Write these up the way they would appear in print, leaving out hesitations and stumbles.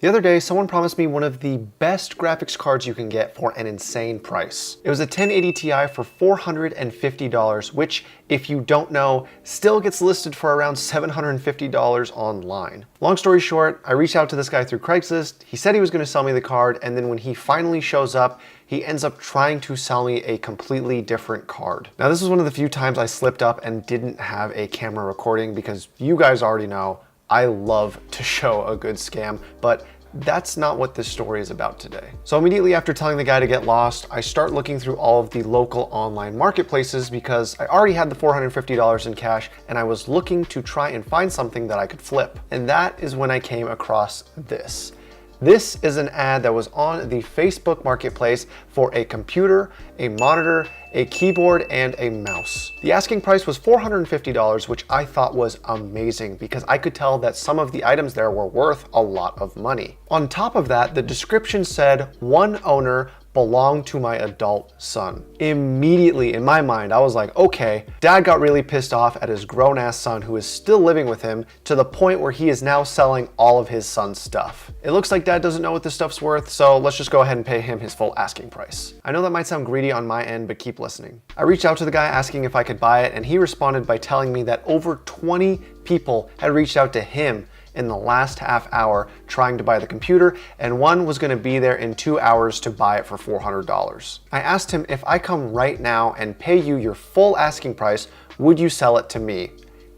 The other day, someone promised me one of the best graphics cards you can get for an insane price. It was a 1080 Ti for $450, which, if you don't know, still gets listed for around $750 online. Long story short, I reached out to this guy through Craigslist. He said he was going to sell me the card, and then when he finally shows up, he ends up trying to sell me a completely different card. Now, this was one of the few times I slipped up and didn't have a camera recording, because you guys already know I love to show a good scam, but that's not what this story is about today. So immediately after telling the guy to get lost, I start looking through all of the local online marketplaces because I already had the $450 in cash and I was looking to try and find something that I could flip. And that is when I came across this. This is an ad that was on the Facebook Marketplace for a computer, a monitor, a keyboard, and a mouse. The asking price was $450, which I thought was amazing because I could tell that some of the items there were worth a lot of money. On top of that, the description said, "One owner, belonged to my adult son." Immediately in my mind, I was like, okay, dad got really pissed off at his grown-ass son who is still living with him to the point where he is now selling all of his son's stuff. It looks like dad doesn't know what this stuff's worth, so let's just go ahead and pay him his full asking price. I know that might sound greedy on my end, but keep listening. I reached out to the guy asking if I could buy it, and he responded by telling me that over 20 people had reached out to him in the last half hour trying to buy the computer, and one was going to be there in 2 hours to buy it for $400. I asked him, if I come right now and pay you your full asking price, would you sell it to me?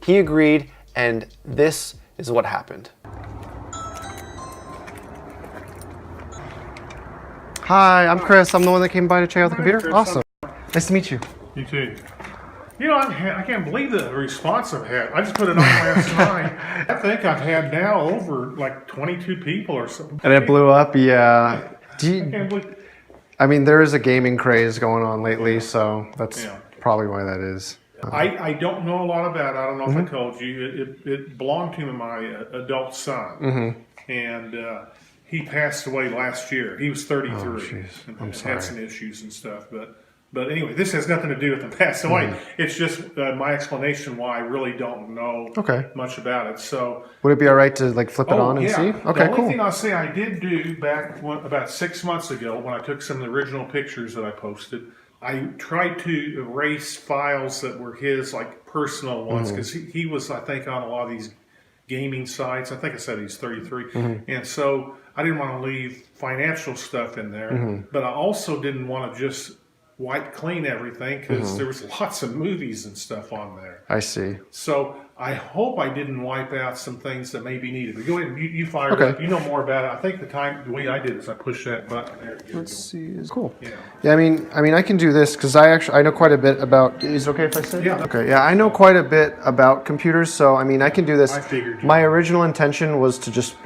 He agreed, and this is what happened. Hi, I'm Chris. I'm the one that came by to check out the computer. Chris. Awesome. Nice to meet you. You too. You know, I can't believe the response I've had. I just put it on last night. I think I've had now over like 22 people or something. And it blew up, yeah. I can't believe. I mean, there is a gaming craze going on lately, so that's probably why that is. I don't know a lot about it. I don't know if I told you. It belonged to my adult son. And he passed away last year. He was 33. Oh, I'm sorry. Had some issues and stuff, But anyway, this has nothing to do with him passing away. It's just my explanation why I really don't know much about it. So, would it be all right to like flip it on and see? Okay, the only thing I'll say I did do back about 6 months ago when I took some of the original pictures that I posted, I tried to erase files that were his like personal ones because he was, I think, on a lot of these gaming sites. I think I said he's 33. And so I didn't want to leave financial stuff in there, but I also didn't want to just wipe clean everything because there was lots of movies and stuff on there. I see. So I hope I didn't wipe out some things that maybe needed. But go ahead, you fire it up. You know more about it. I think the way I did is I pushed that button there. Let's see. Cool. Yeah. Yeah. I mean, I can do this because I know quite a bit about. Is it okay if I sit? Yeah. Okay. Yeah, I know quite a bit about computers, so I mean, I can do this. I figured. My original intention was to just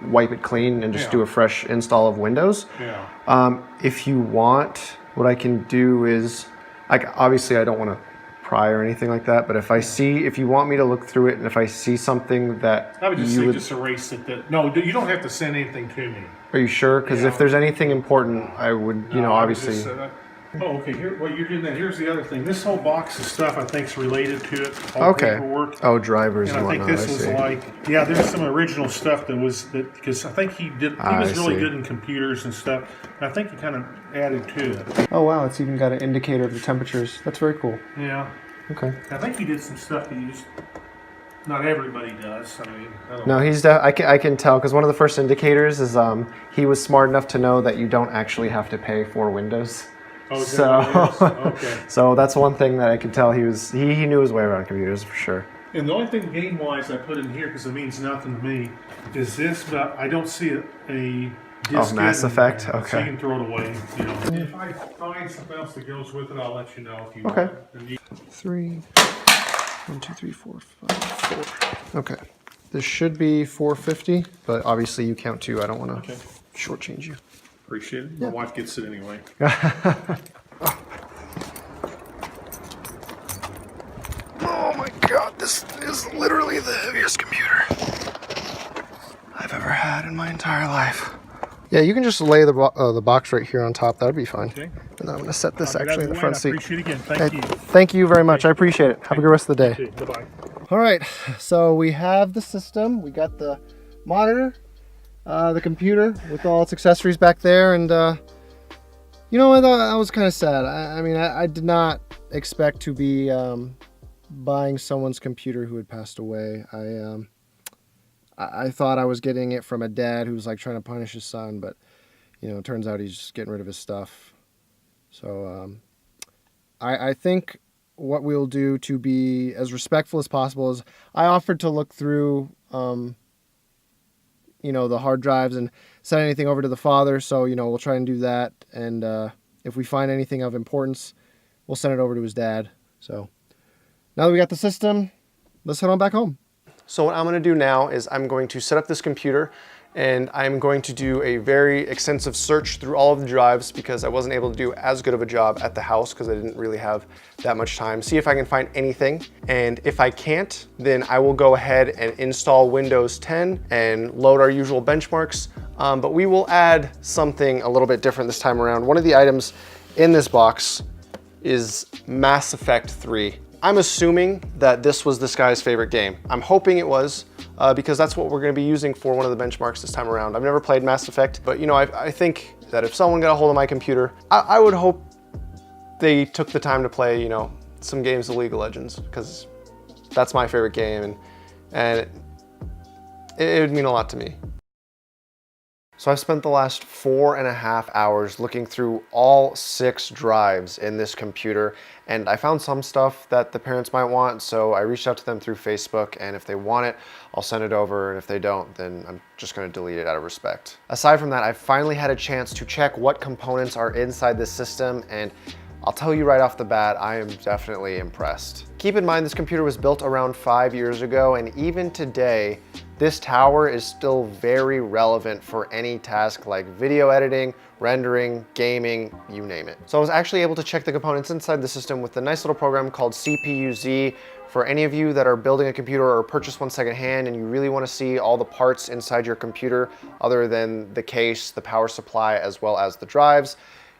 wipe it clean and just do a fresh install of Windows. Yeah. If you want, what I can do is, obviously I don't want to pry or anything like that, but if you want me to look through it and if I see something that I would just say just erase it. No, you don't have to send anything to me. Are you sure? Because if there's anything important, I would, obviously. Okay. Here, what you're doing. Here's the other thing. This whole box of stuff I think is related to it. All paperwork. Oh, drivers and and I think whatnot. this was there's some original stuff because I think he was really good in computers and stuff. And I think he kind of added to it. Oh wow, it's even got an indicator of the temperatures. That's very cool. Yeah. Okay. I think he did some stuff that not everybody does. I mean, no, I can tell because one of the first indicators is he was smart enough to know that you don't actually have to pay for Windows. Oh, okay. So that's one thing that I could tell he knew his way around computers for sure. And the only thing game-wise I put in here because it means nothing to me is this, but I don't see a disc. Oh, Mass Effect. Okay. So you can throw it away. If I find something else that goes with it, I'll let you know if you want. Okay. 3, 1, 2, 3, 4, 5, 4. Okay. This should be $450, but obviously you count too. I don't want to shortchange you. Appreciate it. My wife gets it anyway. Oh my god, this is literally the heaviest computer I've ever had in my entire life. Yeah, you can just lay the box right here on top. That would be fine. Okay. And I'm going to set this actually in the front seat. I appreciate it again. Thank you. Thank you very much. I appreciate it. Have a good rest of the day. Bye-bye. All right, so we have the system. We got the monitor, the computer with all its accessories back there, and you know, I was kind of sad. I mean, I did not expect to be buying someone's computer who had passed away. I thought I was getting it from a dad who was like trying to punish his son, but you know, it turns out he's just getting rid of his stuff. So I think what we'll do to be as respectful as possible is I offered to look through, you know, the hard drives and send anything over to the father. So, you know, we'll try and do that. And if we find anything of importance, we'll send it over to his dad. So now that we got the system, let's head on back home. So what I'm going to do now is I'm going to set up this computer, and I'm going to do a very extensive search through all of the drives because I wasn't able to do as good of a job at the house because I didn't really have that much time. See if I can find anything. And if I can't, then I will go ahead and install Windows 10 and load our usual benchmarks. But we will add something a little bit different this time around. One of the items in this box is Mass Effect 3. I'm assuming that this was this guy's favorite game. I'm hoping it was, because that's what we're gonna be using for one of the benchmarks this time around. I've never played Mass Effect, but you know, I think that if someone got a hold of my computer, I would hope they took the time to play, you know, some games of League of Legends, because that's my favorite game, and it would mean a lot to me. So I've spent the last 4.5 hours looking through all 6 drives in this computer, and I found some stuff that the parents might want, so I reached out to them through Facebook, and if they want it, I'll send it over, and if they don't, then I'm just gonna delete it out of respect. Aside from that, I've finally had a chance to check what components are inside this system, and I'll tell you right off the bat, I am definitely impressed. Keep in mind, this computer was built around 5 years ago, and even today, this tower is still very relevant for any task like video editing, rendering, gaming, you name it. So I was actually able to check the components inside the system with a nice little program called CPU-Z. For any of you that are building a computer or purchase one secondhand and you really want to see all the parts inside your computer other than the case, the power supply, as well as the drives,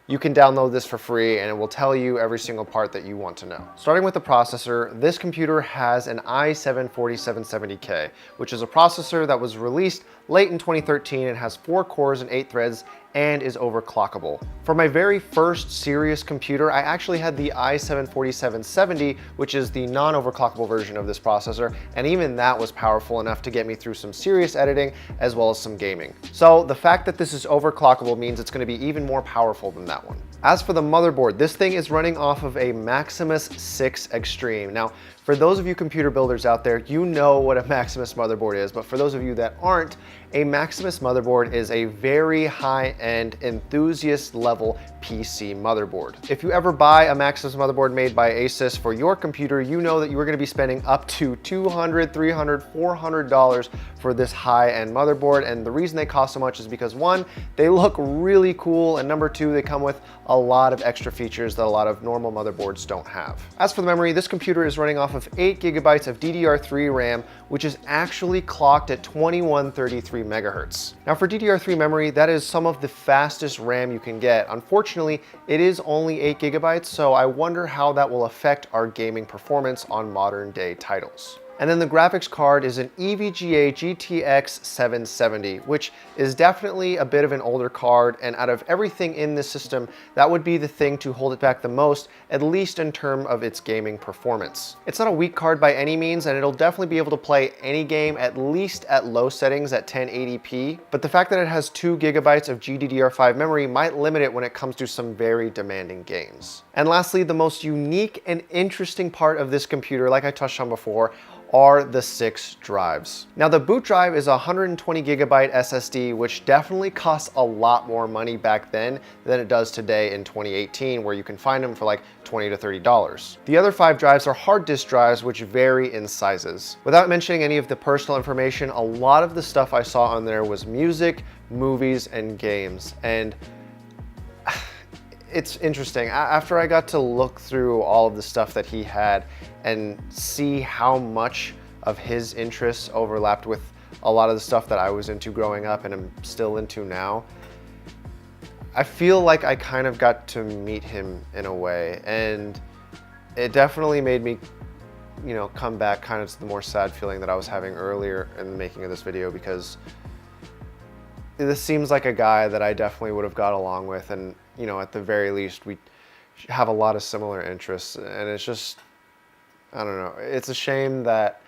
you can download this for free and it will tell you every single part that you want to know. Starting with the processor, this computer has an i7-4770K, which is a processor that was released late in 2013 and has 4 cores and 8 threads and is overclockable. For my very first serious computer, I actually had the i7-4770, which is the non-overclockable version of this processor, and even that was powerful enough to get me through some serious editing as well as some gaming. So the fact that this is overclockable means it's going to be even more powerful than that one. As for the motherboard, this thing is running off of a Maximus 6 Extreme. Now, for those of you computer builders out there, you know what a Maximus motherboard is, but for those of you that aren't, a Maximus motherboard is a very high-end, enthusiast-level PC motherboard. If you ever buy a Maximus motherboard made by Asus for your computer, you know that you are going to be spending up to $200, $300, $400 for this high-end motherboard, and the reason they cost so much is because 1, they look really cool, and number 2, they come with a lot of extra features that a lot of normal motherboards don't have. As for the memory, this computer is running off of 8 gigabytes of DDR3 RAM, which is actually clocked at 2133 megahertz. Now for DDR3 memory, that is some of the fastest RAM you can get. Unfortunately, it is only 8 gigabytes, so I wonder how that will affect our gaming performance on modern day titles. And then the graphics card is an EVGA GTX 770, which is definitely a bit of an older card, and out of everything in this system, that would be the thing to hold it back the most, at least in terms of its gaming performance. It's not a weak card by any means, and it'll definitely be able to play any game at least at low settings at 1080p, but the fact that it has 2 gigabytes of GDDR5 memory might limit it when it comes to some very demanding games. And lastly, the most unique and interesting part of this computer, like I touched on before, are the 6 drives. Now the boot drive is a 120 gigabyte SSD, which definitely costs a lot more money back then than it does today in 2018, where you can find them for like $20 to $30. The other 5 drives are hard disk drives, which vary in sizes. Without mentioning any of the personal information, a lot of the stuff I saw on there was music, movies, and games. And it's interesting. After I got to look through all of the stuff that he had and see how much of his interests overlapped with a lot of the stuff that I was into growing up and am still into now, I feel like I kind of got to meet him in a way, and it definitely made me, you know, come back kind of to the more sad feeling that I was having earlier in the making of this video, because this seems like a guy that I definitely would have got along with, and you know, at the very least, we have a lot of similar interests, and it's just, I don't know. It's a shame that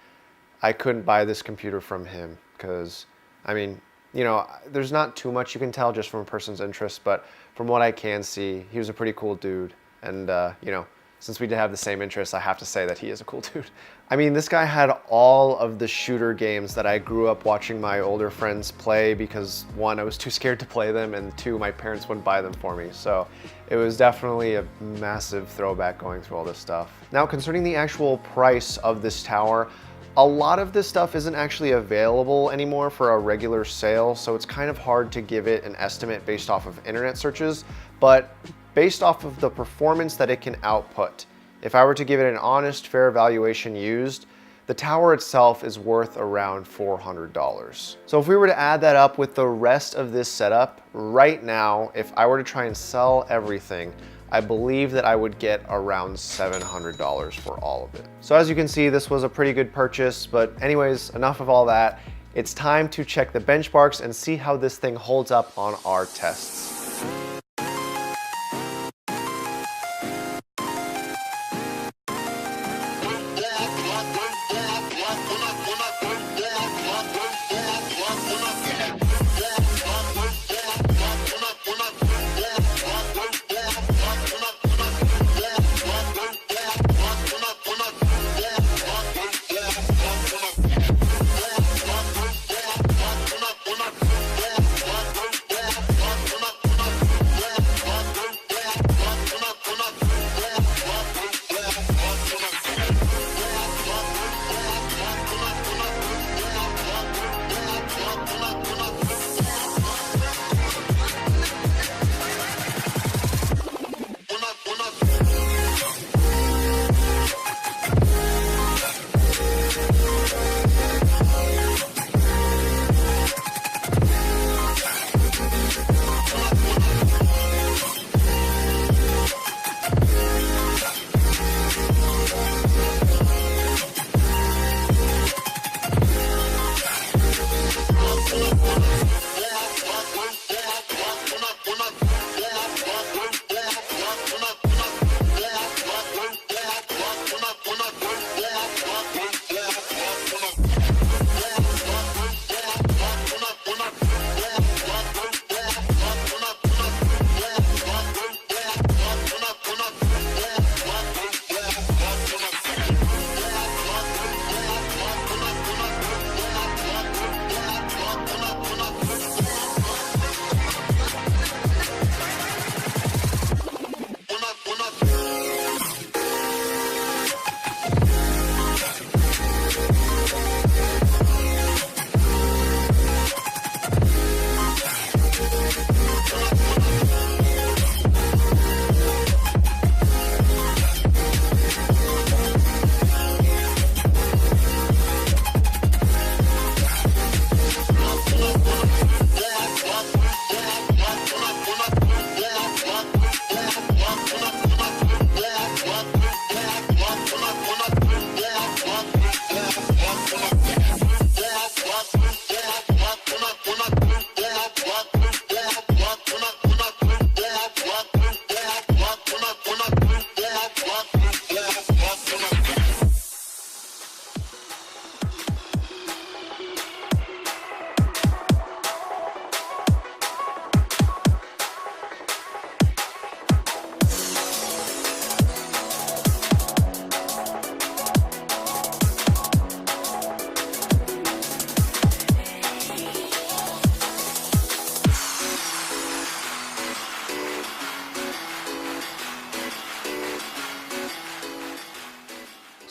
I couldn't buy this computer from him because, I mean, you know, there's not too much you can tell just from a person's interests, but from what I can see, he was a pretty cool dude, and you know, since we did have the same interests, I have to say that he is a cool dude. I mean, this guy had all of the shooter games that I grew up watching my older friends play because one, I was too scared to play them, and two, my parents wouldn't buy them for me. So it was definitely a massive throwback going through all this stuff. Now, concerning the actual price of this tower, a lot of this stuff isn't actually available anymore for a regular sale, so it's kind of hard to give it an estimate based off of internet searches, but based off of the performance that it can output, if I were to give it an honest, fair valuation used, the tower itself is worth around $400. So if we were to add that up with the rest of this setup, right now, if I were to try and sell everything, I believe that I would get around $700 for all of it. So as you can see, this was a pretty good purchase, but anyways, enough of all that. It's time to check the benchmarks and see how this thing holds up on our tests.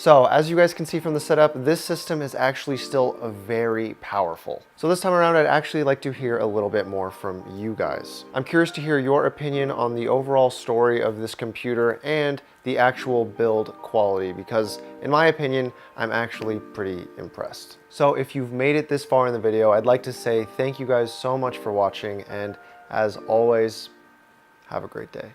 So as you guys can see from the setup, this system is actually still very powerful. So this time around, I'd actually like to hear a little bit more from you guys. I'm curious to hear your opinion on the overall story of this computer and the actual build quality, because in my opinion, I'm actually pretty impressed. So if you've made it this far in the video, I'd like to say thank you guys so much for watching, and as always, have a great day.